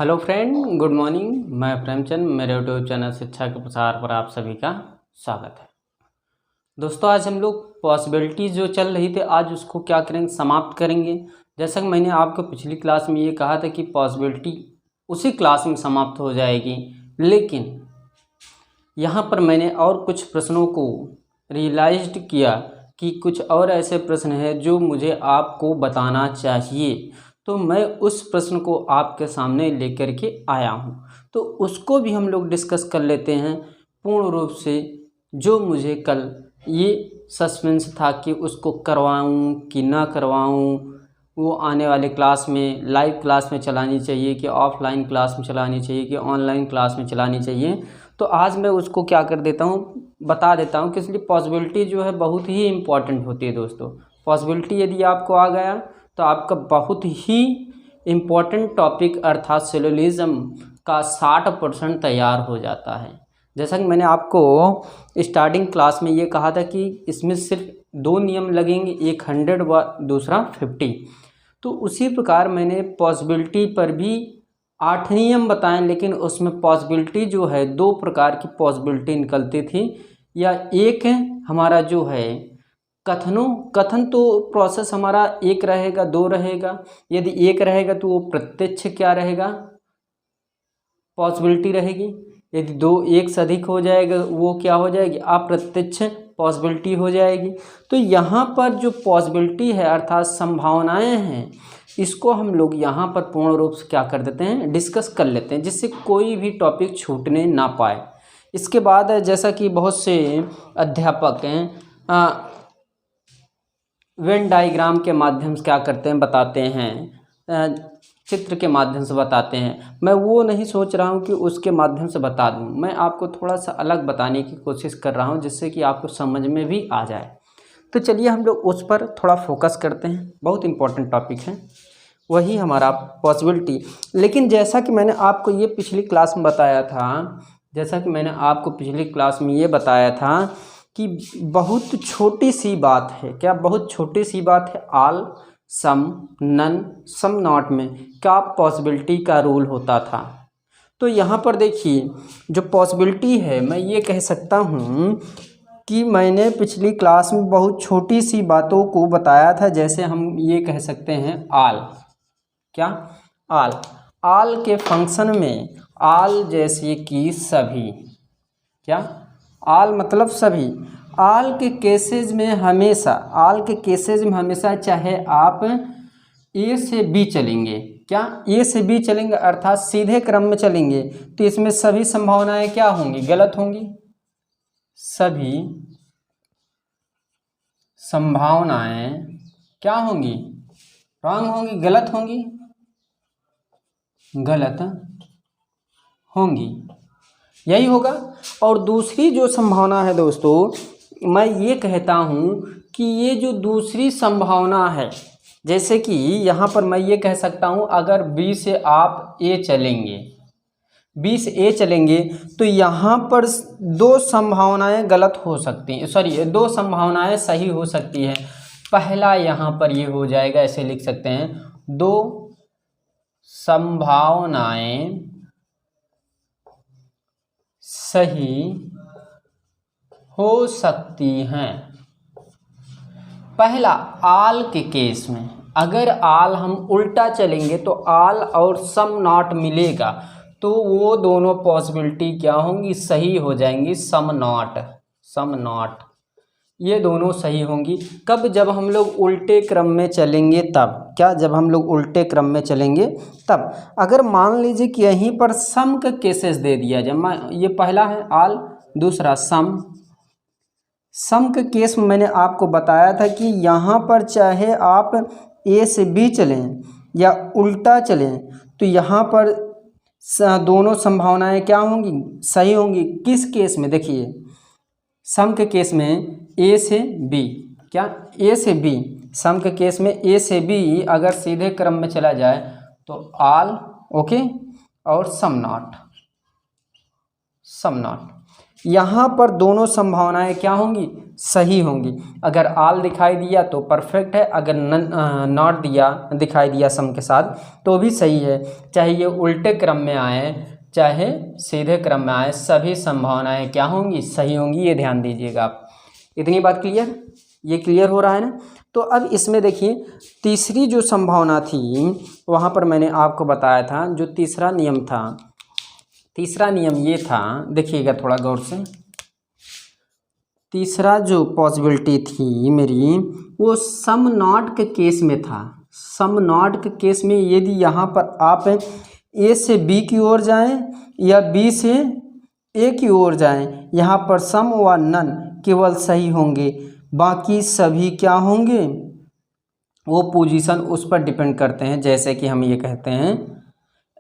Hello friend, good morning. मैं प्रेमचंद, मेरे YouTube channel शिक्षा के प्रसार पर आप सभी का स्वागत है। दोस्तों, आज हम लोग पॉसिबिलिटी जो चल रही थी, आज उसको क्या करेंगे, समाप्त करेंगे। जैसा कि मैंने आपको पिछली क्लास में ये कहा था कि पॉसिबिलिटी उसी क्लास में समाप्त हो जाएगी, लेकिन यहाँ पर मैंने और कुछ प्रश्नों को रियलाइज्ड किया कि कुछ और ऐसे प्रश्न हैं जो मुझे आपको बताना चाहिए, तो मैं उस प्रश्न को आपके सामने लेकर के आया हूँ। तो उसको भी हम लोग डिस्कस कर लेते हैं पूर्ण रूप से। जो मुझे कल ये सस्पेंस था कि उसको करवाऊँ कि ना करवाऊँ, वो आने वाले क्लास में, लाइव क्लास में चलानी चाहिए कि ऑफलाइन क्लास में चलानी चाहिए कि ऑनलाइन क्लास में चलानी चाहिए। तो आज मैं उसको क्या कर देता हूँ, बता देता हूँ कि इसलिए पॉसिबिलिटी जो है बहुत ही इम्पॉर्टेंट होती है। दोस्तों, पॉसिबिलिटी यदि आपको आ गया तो आपका बहुत ही इम्पॉर्टेंट टॉपिक अर्थात सिलोजिज्म का 60% तैयार हो जाता है। जैसा कि मैंने आपको स्टार्टिंग क्लास में ये कहा था कि इसमें सिर्फ 2 नियम लगेंगे, एक 100 व दूसरा 50। तो उसी प्रकार मैंने पॉसिबिलिटी पर भी 8 नियम बताएं, लेकिन उसमें पॉसिबिलिटी जो है 2 प्रकार की पॉसिबिलिटी निकलती थी। या एक हमारा जो है कथन, तो प्रोसेस हमारा एक रहेगा, 2 रहेगा। यदि एक रहेगा तो वो प्रत्यक्ष क्या रहेगा, पॉसिबिलिटी रहेगी। यदि 2 एक से अधिक हो जाएगा वो क्या हो जाएगी, अप्रत्यक्ष पॉसिबिलिटी हो जाएगी। तो यहाँ पर जो पॉसिबिलिटी है अर्थात संभावनाएं हैं, इसको हम लोग यहाँ पर पूर्ण रूप से क्या कर देते हैं, डिस्कस कर लेते हैं, जिससे कोई भी टॉपिक छूटने ना पाए। इसके बाद जैसा कि बहुत से अध्यापक हैं वेन डायग्राम के माध्यम से क्या करते हैं, बताते हैं, चित्र के माध्यम से बताते हैं। मैं वो नहीं सोच रहा हूँ कि उसके माध्यम से बता दूँ, मैं आपको थोड़ा सा अलग बताने की कोशिश कर रहा हूँ, जिससे कि आपको समझ में भी आ जाए। तो चलिए हम लोग उस पर थोड़ा फोकस करते हैं। बहुत इम्पोर्टेंट टॉपिक है वही हमारा पॉसिबिलिटी। लेकिन जैसा कि मैंने आपको ये पिछली क्लास में बताया था, कि बहुत छोटी सी बात है। क्या बहुत छोटी सी बात है, all, some, none, some not में क्या पॉसिबिलिटी का रूल होता था। तो यहाँ पर देखिए, जो पॉसिबिलिटी है, मैं ये कह सकता हूँ कि मैंने पिछली क्लास में बहुत छोटी सी बातों को बताया था। जैसे हम ये कह सकते हैं ऑल, क्या ऑल के फंक्शन में ऑल जैसे कि सभी, क्या ऑल मतलब सभी। ऑल के केसेज में हमेशा चाहे आप ए से बी चलेंगे, क्या ए से बी चलेंगे अर्थात सीधे क्रम में चलेंगे, तो इसमें सभी संभावनाएं क्या होंगी, गलत होंगी। सभी संभावनाएं क्या होंगी, रॉन्ग होंगी, गलत होंगी, यही होगा। और दूसरी जो संभावना है दोस्तों, मैं ये कहता हूँ कि ये जो दूसरी संभावना है, जैसे कि यहाँ पर मैं ये कह सकता हूँ, अगर बी से आप ए चलेंगे तो यहाँ पर 2 संभावनाएं गलत हो सकती हैं, 2 संभावनाएं सही हो सकती हैं। पहला यहाँ पर ये हो जाएगा, ऐसे लिख सकते हैं, 2 संभावनाएं सही हो सकती हैं। पहला आल के केस में, अगर आल हम उल्टा चलेंगे तो आल और सम नॉट मिलेगा, तो वो दोनों पॉसिबिलिटी क्या होंगी, सही हो जाएंगी। सम नॉट ये दोनों सही होंगी। कब, जब हम लोग उल्टे क्रम में चलेंगे तब, क्या, जब हम लोग उल्टे क्रम में चलेंगे तब। अगर मान लीजिए कि यहीं पर सम का केसेस दे दिया जाए, ये पहला है आल, दूसरा सम के केस में मैंने आपको बताया था कि यहाँ पर चाहे आप ए से बी चलें या उल्टा चलें, तो यहाँ पर दोनों संभावनाएं क्या होंगी, सही होंगी। किस केस में, देखिए सम के केस में ए से बी, क्या ए से बी, सम के केस में ए से बी अगर सीधे क्रम में चला जाए तो ऑल, ओके, और सम नॉट। यहाँ पर दोनों संभावनाएं क्या होंगी, सही होंगी। अगर आल दिखाई दिया तो परफेक्ट है, अगर नॉट दिखाई दिया सम के साथ तो भी सही है। चाहे ये उल्टे क्रम में आए चाहे सीधे क्रम में आए, सभी संभावनाएं क्या होंगी, सही होंगी। ये ध्यान दीजिएगा आप। इतनी बात क्लियर, ये क्लियर हो रहा है ना। तो अब इसमें देखिए तीसरी जो संभावना थी वहाँ पर मैंने आपको बताया था, जो तीसरा नियम था, तीसरा नियम ये था, देखिएगा थोड़ा गौर से। तीसरा जो पॉसिबिलिटी थी मेरी वो सम नॉट के केस में था। सम नॉट के केस में यदि यहाँ पर आप ए से बी की ओर जाएं या बी से ए की ओर जाएं, यहाँ पर सम व नन केवल सही होंगे, बाकी सभी क्या होंगे, वो पोजीशन उस पर डिपेंड करते हैं। जैसे कि हम ये कहते हैं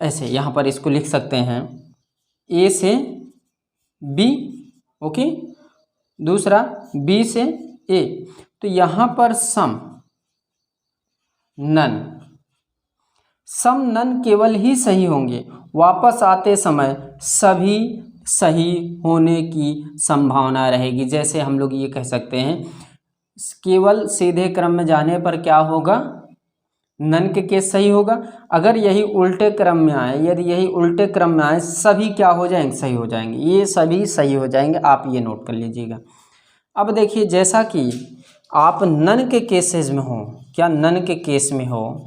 ऐसे, यहाँ पर इसको लिख सकते हैं ए से बी, ओके, दूसरा बी से ए। तो यहाँ पर सम नन केवल ही सही होंगे, वापस आते समय सभी सही होने की संभावना रहेगी। जैसे हम लोग ये कह सकते हैं केवल सीधे क्रम में जाने पर क्या होगा, नन के केस सही होगा। अगर यही उल्टे क्रम में आए, यदि यही उल्टे क्रम में आए, सभी क्या हो जाएंगे, सही हो जाएंगे। ये सभी सही हो जाएंगे, आप ये नोट कर लीजिएगा। अब देखिए जैसा कि आप नन के केसेस में हो, क्या नन के केस में हो,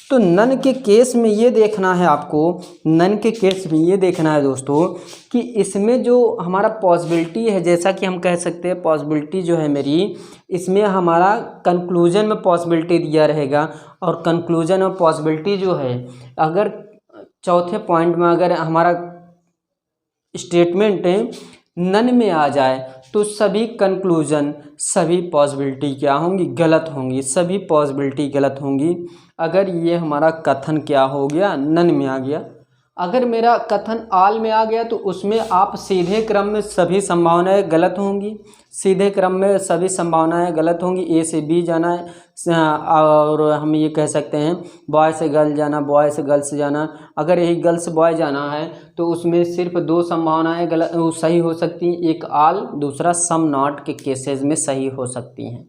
तो नन के केस में ये देखना है आपको, नन के केस में ये देखना है दोस्तों कि इसमें जो हमारा पॉसिबिलिटी है, जैसा कि हम कह सकते हैं पॉसिबिलिटी जो है मेरी, इसमें हमारा कंक्लूजन में पॉसिबिलिटी दिया रहेगा। और कंक्लूजन और पॉसिबिलिटी जो है, अगर चौथे पॉइंट में अगर हमारा स्टेटमेंट नन में आ जाए तो सभी कंक्लूजन, सभी पॉसिबिलिटी क्या होंगी, गलत होंगी, सभी पॉसिबिलिटी गलत होंगी। अगर ये हमारा कथन क्या हो गया, नन में आ गया। अगर मेरा कथन आल में आ गया तो उसमें आप सीधे क्रम में सभी संभावनाएं गलत होंगी, सीधे क्रम में सभी संभावनाएं गलत होंगी। ए से बी जाना है, और हम ये कह सकते हैं बॉय से गर्ल जाना, बॉय से गर्ल्स जाना। अगर यही गर्ल से बॉय जाना है तो उसमें सिर्फ दो संभावनाएं गलत सही हो सकती हैं, एक आल, दूसरा सम नॉट के केसेस में सही हो सकती हैं।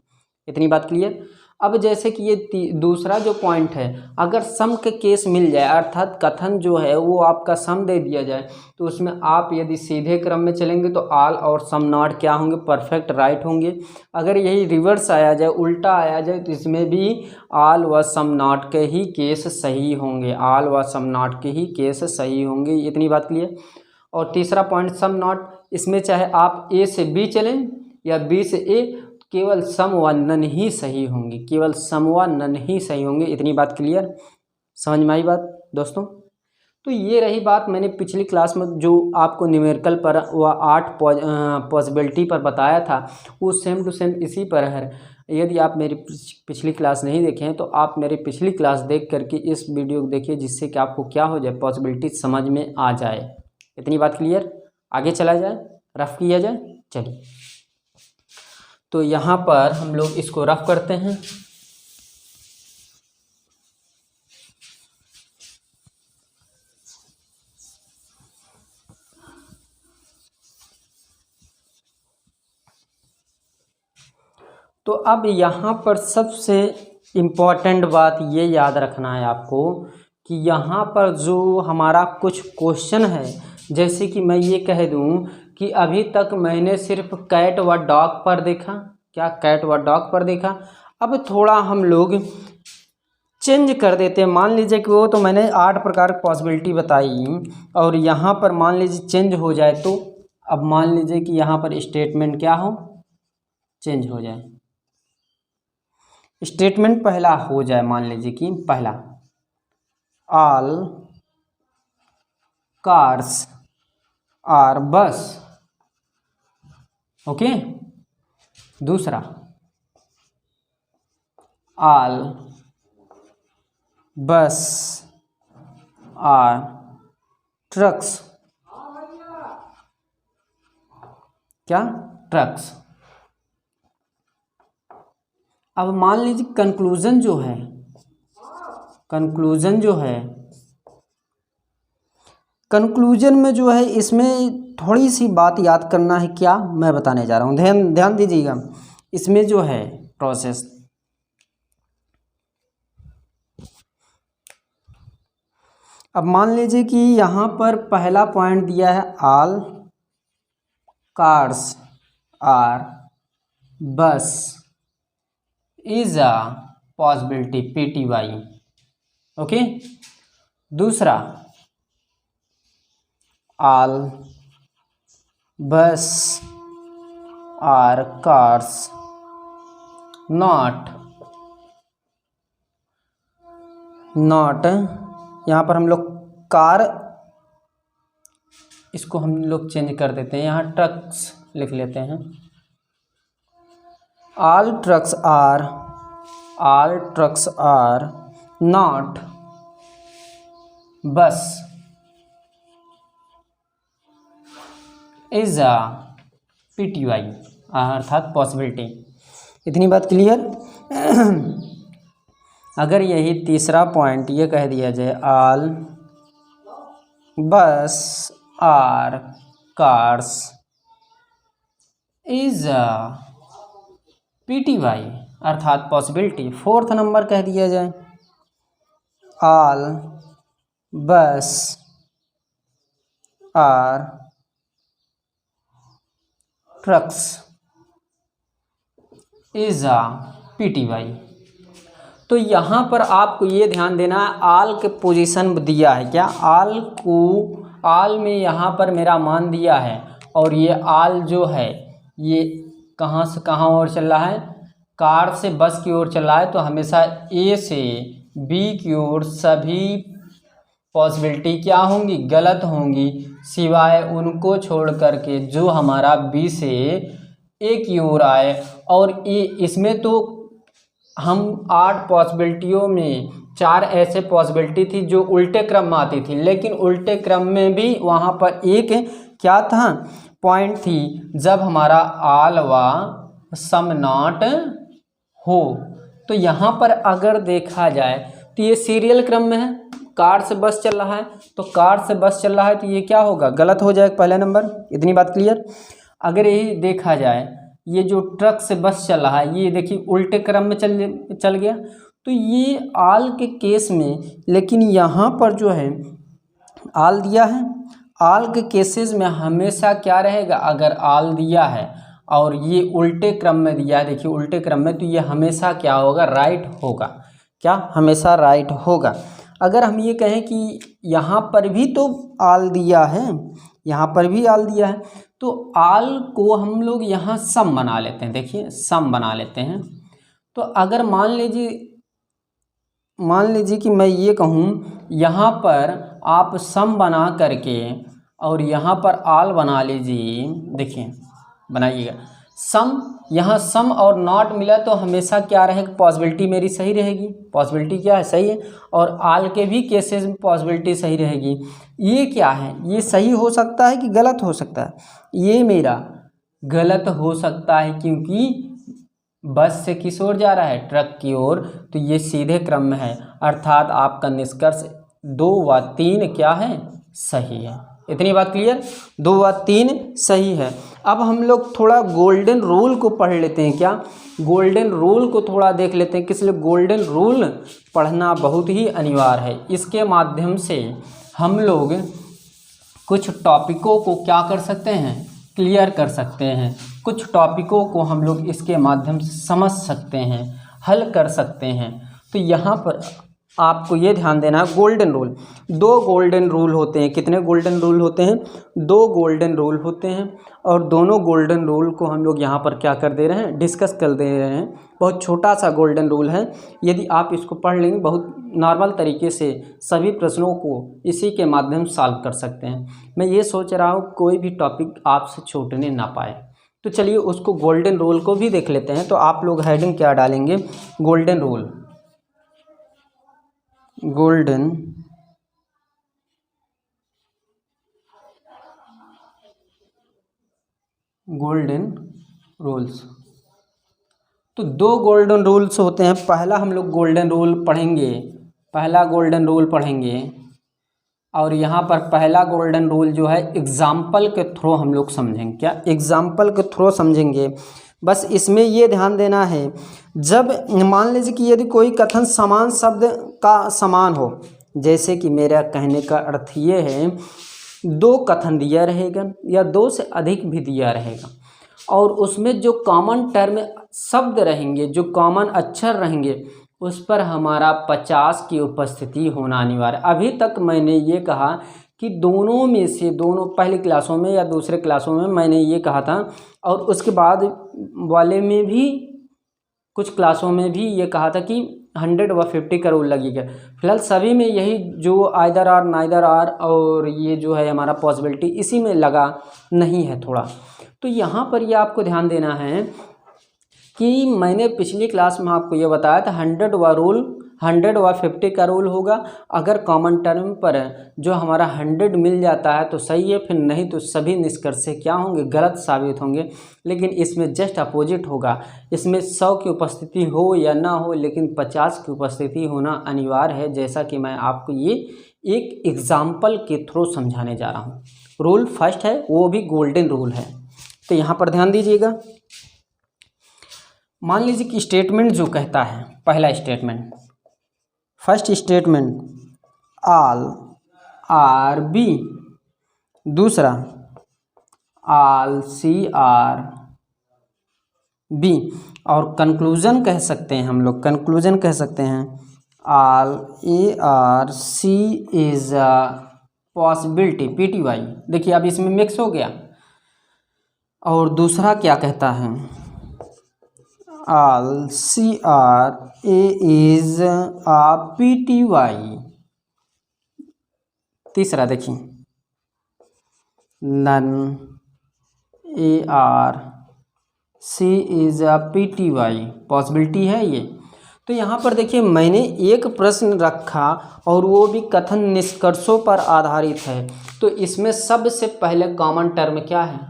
इतनी बात क्लियर। अब जैसे कि ये दूसरा जो पॉइंट है, अगर सम के केस मिल जाए, अर्थात कथन जो है वो आपका सम दे दिया जाए, तो उसमें आप यदि सीधे क्रम में चलेंगे तो आल और सम नॉट क्या होंगे, परफेक्ट राइट होंगे। अगर यही रिवर्स आया जाए, उल्टा आया जाए, तो इसमें भी आल व सम नॉट के ही केस सही होंगे, आल व सम नॉट के ही केस सही होंगे। इतनी बात क्लियर। और तीसरा पॉइंट सम नॉट, इसमें चाहे आप ए से बी चलें या बी से ए, केवल सम व नन ही सही होंगी, केवल सम व नन ही सही होंगे। इतनी बात क्लियर, समझ में आई बात दोस्तों। तो ये रही बात, मैंने पिछली क्लास में जो आपको न्यूमेरिकल पर व 8 पॉसिबिलिटी पर बताया था, वो सेम टू सेम इसी पर है। यदि आप मेरी पिछली क्लास नहीं देखे हैं तो आप मेरी पिछली क्लास देख करके इस वीडियो को देखिए, जिससे कि आपको क्या हो जाए, पॉसिबिलिटी समझ में आ जाए। इतनी बात क्लियर। आगे चला जाए, रफ किया जाए। चलिए, तो यहाँ पर हम लोग इसको रफ करते हैं। तो अब यहाँ पर सबसे इम्पॉर्टेंट बात ये याद रखना है आपको कि यहाँ पर जो हमारा कुछ क्वेश्चन है, जैसे कि मैं ये कह दूँ कि अभी तक मैंने सिर्फ कैट व डॉग पर देखा, क्या कैट व डॉग पर देखा। अब थोड़ा हम लोग चेंज कर देते हैं। मान लीजिए कि वो तो मैंने 8 प्रकार की पॉसिबिलिटी बताई, और यहाँ पर मान लीजिए चेंज हो जाए, तो अब मान लीजिए कि यहाँ पर स्टेटमेंट क्या हो, चेंज हो जाए। स्टेटमेंट पहला हो जाए, मान लीजिए कि पहला ऑल कार्स आर बस, ओके। दूसरा ऑल बस आर ट्रक्स, क्या, ट्रक्स। अब मान लीजिए कंक्लूजन जो है, कंक्लूजन में जो है इसमें थोड़ी सी बात याद करना है, क्या मैं बताने जा रहा हूँ, ध्यान ध्यान दीजिएगा। इसमें जो है प्रोसेस, अब मान लीजिए कि यहाँ पर पहला पॉइंट दिया है ऑल कार्स आर बस is a possibility PTY, okay. दूसरा all bus are cars not यहाँ पर हम लोग कार, इसको हम लोग चेंज कर देते हैं, यहाँ ट्रक्स लिख लेते हैं। ऑल ट्रक्स आर नॉट बस इज अ PTY, अर्थात पॉसिबिलिटी। इतनी बात क्लियर। अगर यही तीसरा पॉइंट ये कह दिया जाए all bus are cars is a PTY, अर्थात पॉसिबिलिटी। फोर्थ नंबर कह दिया जाए all bus are trucks is a PTY। तो यहाँ पर आपको ये ध्यान देना है, आल के पोजीशन दिया है क्या, आल में यहाँ पर मेरा मान दिया है, और ये आल जो है ये कहाँ से कहाँ और चल रहा है, कार से बस की ओर चल रहा है। तो हमेशा A से B की ओर सभी पॉसिबिलिटी क्या होंगी, गलत होंगी, सिवाय उनको छोड़ करके जो हमारा B से A की ओर आए। और इसमें तो हम 8 पॉसिबिलिटियों में 4 ऐसे पॉसिबिलिटी थी जो उल्टे क्रम में आती थी, लेकिन उल्टे क्रम में भी वहाँ पर एक क्या था, पॉइंट थी, जब हमारा ऑल व सम नॉट हो। तो यहाँ पर अगर देखा जाए तो ये सीरियल क्रम में है, कार से बस चल रहा है, तो कार से बस चल रहा है तो ये क्या होगा, गलत हो जाएगा पहला नंबर। इतनी बात क्लियर। अगर यही देखा जाए ये जो ट्रक से बस चल रहा है, ये देखिए उल्टे क्रम में चल गया, तो ये आल के केस में, लेकिन यहाँ पर जो है आल दिया है, आल के केसेस में हमेशा क्या रहेगा, अगर आल दिया है और ये उल्टे क्रम में दिया है, देखिए उल्टे क्रम में, तो ये हमेशा क्या होगा, राइट होगा, क्या हमेशा राइट होगा। अगर हम ये कहें कि यहाँ पर भी तो आल दिया है, यहाँ पर भी आल दिया है, तो आल को हम लोग यहाँ सम बना लेते हैं, देखिए सम बना लेते हैं। तो अगर मान लीजिए कि मैं ये कहूँ यहाँ पर आप सम बना करके और यहाँ पर आल बना लीजिए, देखिए बनाइएगा सम, यहाँ सम और नॉट मिला तो हमेशा क्या रहेगा, पॉसिबिलिटी मेरी सही रहेगी, पॉसिबिलिटी क्या है, सही है। और आल के भी केसेस में पॉसिबिलिटी सही रहेगी। ये क्या है, ये सही हो सकता है कि गलत हो सकता है, ये मेरा गलत हो सकता है, क्योंकि बस से किस ओर जा रहा है, ट्रक की ओर, तो ये सीधे क्रम में है, अर्थात आपका निष्कर्ष 2 व 3 क्या है, सही है। इतनी बात क्लियर, 2 व 3 सही है। अब हम लोग थोड़ा गोल्डन रूल को पढ़ लेते हैं, क्या गोल्डन रूल को थोड़ा देख लेते हैं, किस लिए गोल्डन रूल पढ़ना बहुत ही अनिवार्य है। इसके माध्यम से हम लोग कुछ टॉपिकों को क्या कर सकते हैं, क्लियर कर सकते हैं, कुछ टॉपिकों को हम लोग इसके माध्यम से समझ सकते हैं, हल कर सकते हैं। तो यहाँ पर आपको ये ध्यान देना है, गोल्डन रूल, 2 गोल्डन रूल होते हैं। कितने गोल्डन रूल होते हैं, 2 गोल्डन रूल होते हैं, और दोनों गोल्डन रूल को हम लोग यहाँ पर क्या कर दे रहे हैं, डिस्कस कर दे रहे हैं। बहुत छोटा सा गोल्डन रूल है, यदि आप इसको पढ़ लेंगे बहुत नॉर्मल तरीके से सभी प्रश्नों को इसी के माध्यम से सॉल्व कर सकते हैं। मैं ये सोच रहा हूँ कोई भी टॉपिक आपसे छूटने ना पाए। तो चलिए उसको गोल्डन रूल को भी देख लेते हैं। तो आप लोग हेडिंग क्या डालेंगे, गोल्डन रूल, गोल्डन रूल्स। तो 2 गोल्डन रूल्स होते हैं। पहला हम लोग गोल्डन रूल पढ़ेंगे, पहला गोल्डन रूल पढ़ेंगे, और यहाँ पर पहला गोल्डन रूल जो है एग्जाम्पल के थ्रू हम लोग समझेंगे। क्या एग्जाम्पल के थ्रू समझेंगे। बस इसमें ये ध्यान देना है, जब मान लीजिए कि यदि कोई कथन समान शब्द का समान हो, जैसे कि मेरा कहने का अर्थ ये है, दो कथन दिया रहेगा या दो से अधिक भी दिया रहेगा और उसमें जो कॉमन टर्म शब्द रहेंगे, जो कॉमन अक्षर रहेंगे, उस पर हमारा 50 की उपस्थिति होना अनिवार्य। अभी तक मैंने ये कहा कि दोनों में से, दोनों पहली क्लासों में या दूसरे क्लासों में मैंने ये कहा था और उसके बाद वाले में भी कुछ क्लासों में भी ये कहा था कि 100 व 50 का रूल लगेगा। फिलहाल सभी में यही जो आइदर आर नाइदर आर और ये जो है हमारा पॉसिबिलिटी, इसी में लगा नहीं है थोड़ा। तो यहाँ पर ये आपको ध्यान देना है कि मैंने पिछली क्लास में आपको ये बताया था 100 व 50 का रूल होगा। अगर कॉमन टर्म पर जो हमारा 100 मिल जाता है तो सही है, फिर नहीं तो सभी निष्कर्ष से क्या होंगे, गलत साबित होंगे। लेकिन इसमें जस्ट अपोजिट होगा, इसमें 100 की उपस्थिति हो या ना हो, लेकिन 50 की उपस्थिति होना अनिवार्य है, जैसा कि मैं आपको ये एक एग्जाम्पल के थ्रू समझाने जा रहा हूँ। रूल फर्स्ट है, वो भी गोल्डन रूल है। तो यहाँ पर ध्यान दीजिएगा। मान लीजिए कि स्टेटमेंट जो कहता है, पहला statement, first statement all are B, दूसरा ऑल सी आर बी, और कंक्लूजन कह सकते हैं हम लोग, कंक्लूजन कह सकते हैं all A are C is a possibility PTY। देखिए अब इसमें मिक्स हो गया। और दूसरा क्या कहता है, all CRA is a PTY। तीसरा देखिए none ARC is a PTY, possibility है ये। तो यहाँ पर देखिए मैंने एक प्रश्न रखा और वो भी कथन निष्कर्षों पर आधारित है। तो इसमें सबसे पहले कॉमन टर्म क्या है,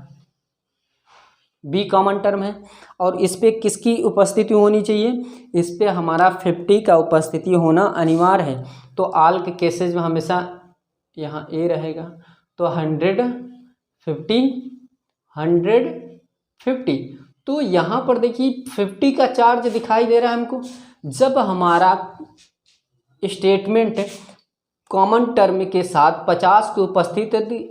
बी कॉमन टर्म है। और इस पे किसकी उपस्थिति होनी चाहिए, इस पे हमारा 50 का उपस्थिति होना अनिवार्य है। तो आल के केसेज में हमेशा यहाँ ए रहेगा, तो 150। तो यहाँ पर देखिए 50 का चार्ज दिखाई दे रहा है हमको। जब हमारा स्टेटमेंट कॉमन टर्म के साथ 50 की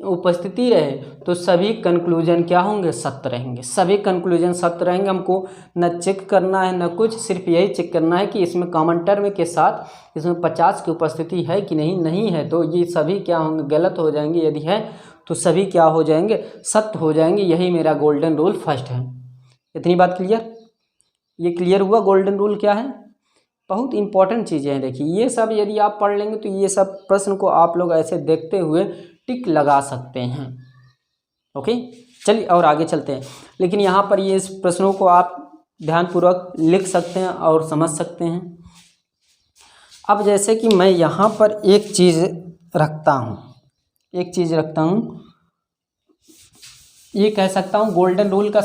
उपस्थिति रहे तो सभी कंक्लूजन क्या होंगे, सत्य रहेंगे। सभी कंक्लूजन सत्य रहेंगे। हमको न चेक करना है न कुछ, सिर्फ यही चेक करना है कि इसमें कॉमन टर्म के साथ इसमें 50 की उपस्थिति है कि नहीं है तो ये सभी क्या होंगे, गलत हो जाएंगे। यदि है तो सभी क्या हो जाएंगे, सत्य हो जाएंगे। यही मेरा गोल्डन रूल फर्स्ट है। इतनी बात क्लियर, ये क्लियर हुआ गोल्डन रूल क्या है। बहुत इंपॉर्टेंट चीज़ें हैं। देखिए ये सब यदि आप पढ़ लेंगे तो ये सब प्रश्न को आप लोग ऐसे देखते हुए टिक लगा सकते हैं। ओके चलिए और आगे चलते हैं। लेकिन यहाँ पर ये इस प्रश्नों को आप ध्यानपूर्वक लिख सकते हैं और समझ सकते हैं। अब जैसे कि मैं यहाँ पर एक चीज़ रखता हूँ, ये कह सकता हूँ गोल्डन रूल का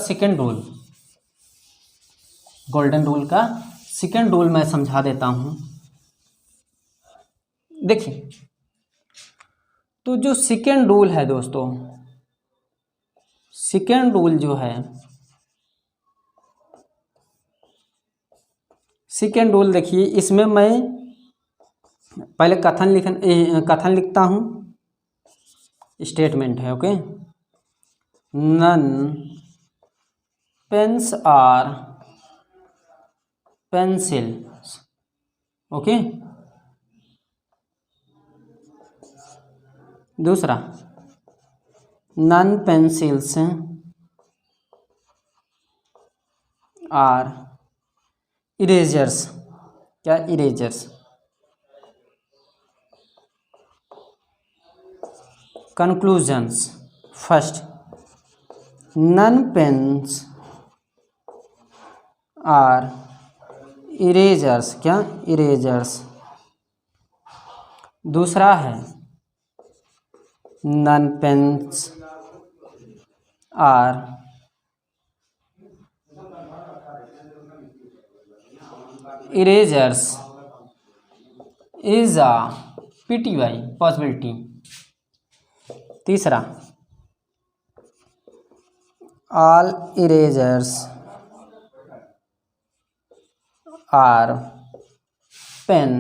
सेकंड रूल मैं समझा देता हूँ। देखिए तो जो सेकंड रूल है दोस्तों, सेकंड रूल जो है, सेकंड रूल देखिए इसमें मैं पहले कथन लिखता हूँ, स्टेटमेंट है। Okay, none pens are pencils. Okay, दूसरा नन पेंसिल्स आर इरेजर्स। क्या erasers. Conclusions, first none pens are erasers. क्या इरेजर्स। दूसरा है none pens are erasers is a PTY possibility. तीसरा, all erasers are pen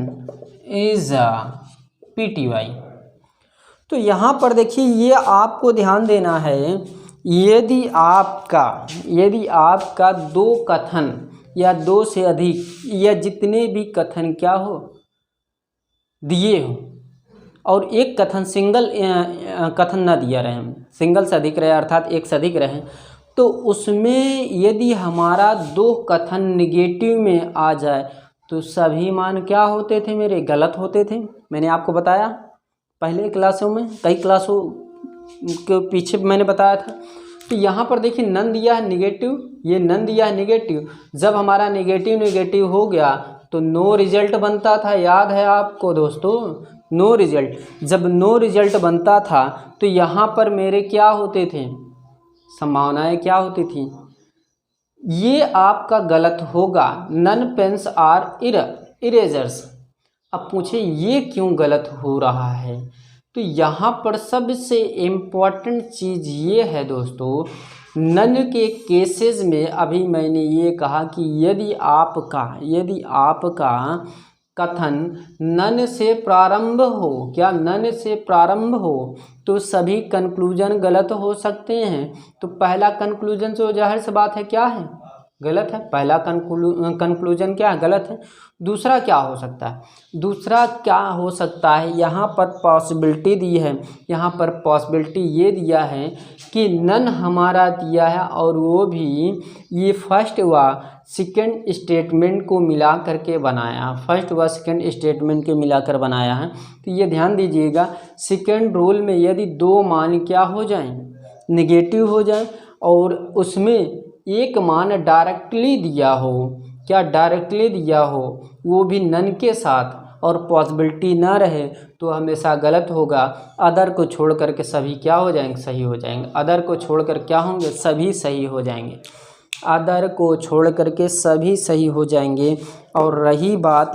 is a PTY। तो यहाँ पर देखिए, ये आपको ध्यान देना है, यदि आपका दो कथन या दो से अधिक या जितने भी कथन क्या हो दिए हो और एक कथन सिंगल कथन न दिया रहे, सिंगल से अधिक रहे अर्थात एक से अधिक रहे, तो उसमें यदि हमारा दो कथन निगेटिव में आ जाए तो सभी मान क्या होते थे मेरे, गलत होते थे। मैंने आपको बताया पहले क्लासों में, कई क्लासों के पीछे मैंने बताया था। तो यहाँ पर देखिए नन दिया है निगेटिव, ये नन दिया है निगेटिव। जब हमारा निगेटिव हो गया तो नो रिजल्ट बनता था, याद है आपको दोस्तों, नो रिजल्ट। जब नो रिजल्ट बनता था तो यहाँ पर मेरे क्या होते थे, संभावनाएं क्या होती थी, ये आपका गलत होगा, नन पेन्स आर इरेजर्स। अब पूछे ये क्यों गलत हो रहा है, तो यहाँ पर सबसे इम्पॉर्टेंट चीज़ ये है दोस्तों, नन के केसेस में अभी मैंने ये कहा कि यदि आपका कथन नन से प्रारंभ हो, क्या नन से प्रारंभ हो, तो सभी कंक्लूजन गलत हो सकते हैं। तो पहला कंक्लूजन जो जाहिर सी बात है क्या है, गलत है। पहला कंक्लूजन क्या है, गलत है। दूसरा क्या हो सकता है, यहाँ पर पॉसिबिलिटी दी है, यहाँ पर पॉसिबिलिटी ये दिया है कि नन हमारा दिया है और वो भी ये फर्स्ट व सेकंड स्टेटमेंट को मिला करके बनाया, फर्स्ट व सेकंड स्टेटमेंट के मिलाकर बनाया है। तो ये ध्यान दीजिएगा, सेकंड रूल में यदि दो मान क्या हो जाएं, नेगेटिव हो जाएं और उसमें एक मान डायरेक्टली दिया हो, क्या डायरेक्टली दिया हो, वो भी नन के साथ और पॉसिबिलिटी ना रहे, तो हमेशा गलत होगा। अदर को छोड़ करके सभी क्या हो जाएंगे, सही हो जाएंगे। अदर को छोड़ कर क्या होंगे, सभी सही हो जाएंगे। अदर को छोड़ करके सभी सही हो जाएंगे। और रही बात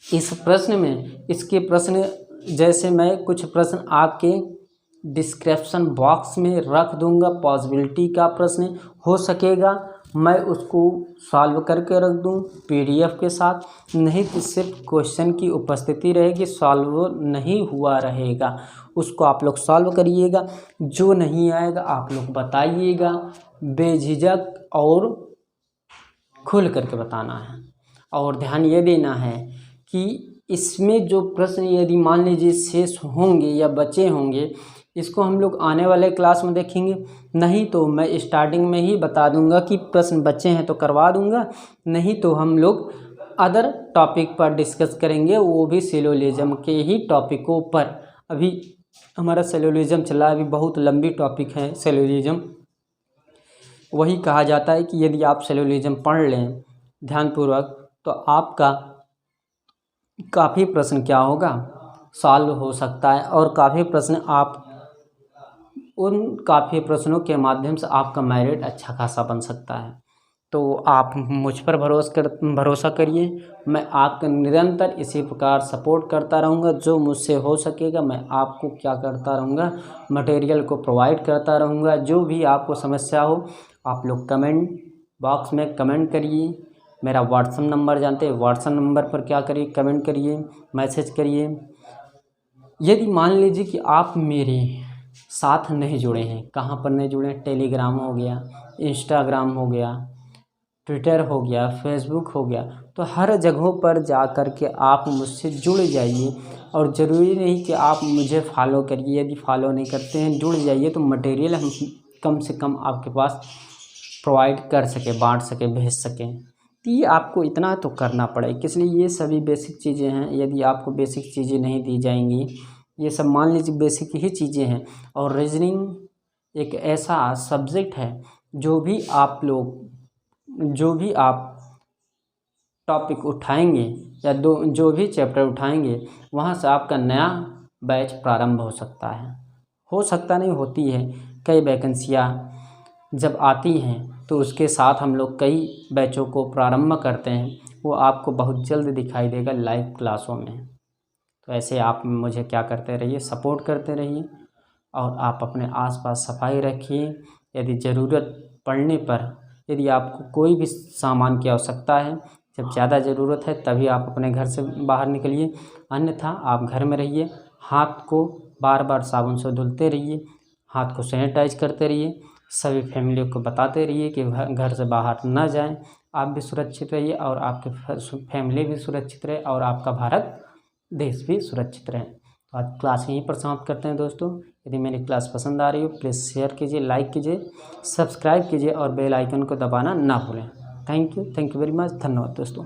इस प्रश्न में, इसके प्रश्न जैसे मैं कुछ प्रश्न आपके डिस्क्रिप्शन बॉक्स में रख दूंगा, पॉसिबिलिटी का प्रश्न हो सकेगा मैं उसको सॉल्व करके रख दूं PDF के साथ, नहीं तो सिर्फ क्वेश्चन की उपस्थिति रहेगी, सॉल्व नहीं हुआ रहेगा, उसको आप लोग सॉल्व करिएगा। जो नहीं आएगा आप लोग बताइएगा, बेझिझक और खुल करके बताना है। और ध्यान ये देना है कि इसमें जो प्रश्न यदि मान लीजिए शेष होंगे या बचे होंगे, इसको हम लोग आने वाले क्लास में देखेंगे। नहीं तो मैं स्टार्टिंग में ही बता दूंगा कि प्रश्न बचे हैं तो करवा दूंगा, नहीं तो हम लोग अदर टॉपिक पर डिस्कस करेंगे, वो भी सिलोजिज्म के ही टॉपिकों पर। अभी हमारा सिलोजिज्म चला, अभी बहुत लंबी टॉपिक है सिलोजिज्म। वही कहा जाता है कि यदि आप सिलोजिज्म पढ़ लें ध्यानपूर्वक तो आपका काफ़ी प्रश्न क्या होगा, सॉल्व हो सकता है। और काफ़ी प्रश्न आप उन काफ़ी प्रश्नों के माध्यम से आपका मेरिट अच्छा खासा बन सकता है। तो आप मुझ पर भरोसा करिए, मैं आपका निरंतर इसी प्रकार सपोर्ट करता रहूँगा। जो मुझसे हो सकेगा मैं आपको क्या करता रहूँगा, मटेरियल को प्रोवाइड करता रहूँगा। जो भी आपको समस्या हो आप लोग कमेंट बॉक्स में कमेंट करिए। मेरा व्हाट्सएप नंबर जानते हैं, व्हाट्सएप नंबर पर क्या करिए, कमेंट करिए, मैसेज करिए। यदि मान लीजिए कि आप मेरे साथ नहीं जुड़े हैं, कहाँ पर नहीं जुड़े हैं, टेलीग्राम हो गया, इंस्टाग्राम हो गया, ट्विटर हो गया, फेसबुक हो गया, तो हर जगहों पर जा कर के आप मुझसे जुड़ जाइए। और ज़रूरी नहीं कि आप मुझे फॉलो करिए, यदि फॉलो नहीं करते हैं जुड़ जाइए, तो मटेरियल हम कम से कम आपके पास प्रोवाइड कर सके, बांट सके, भेज सकें। तो ये आपको इतना तो करना पड़ेगा, इसलिए ये सभी बेसिक चीज़ें हैं। यदि आपको बेसिक चीज़ें नहीं दी जाएंगी, ये सब मान लीजिए बेसिक ही चीज़ें हैं। और रीजनिंग एक ऐसा सब्जेक्ट है जो भी आप टॉपिक उठाएंगे या जो भी चैप्टर उठाएंगे, वहाँ से आपका नया बैच प्रारंभ हो सकता है, हो सकता नहीं, होती है। कई वैकेंसियाँ जब आती हैं तो उसके साथ हम लोग कई बैचों को प्रारंभ करते हैं, वो आपको बहुत जल्द दिखाई देगा लाइव क्लासों में। तो ऐसे आप मुझे क्या करते रहिए, सपोर्ट करते रहिए और आप अपने आसपास सफाई रखिए। यदि ज़रूरत पड़ने पर यदि आपको कोई भी सामान की आवश्यकता है, जब ज़्यादा ज़रूरत है तभी आप अपने घर से बाहर निकलिए, अन्यथा आप घर में रहिए। हाथ को बार बार साबुन से धुलते रहिए, हाथ को सैनिटाइज करते रहिए। सभी फैमिली को बताते रहिए कि घर से बाहर न जाएं। आप भी सुरक्षित रहिए और आपके फैमिली भी सुरक्षित रहे और आपका भारत देश भी सुरक्षित रहे। तो आज क्लास यहीं पर समाप्त करते हैं दोस्तों। यदि मेरी क्लास पसंद आ रही हो प्लीज़ शेयर कीजिए, लाइक कीजिए, सब्सक्राइब कीजिए और बेल आइकन को दबाना ना भूलें। Thank you very much. धन्यवाद दोस्तों।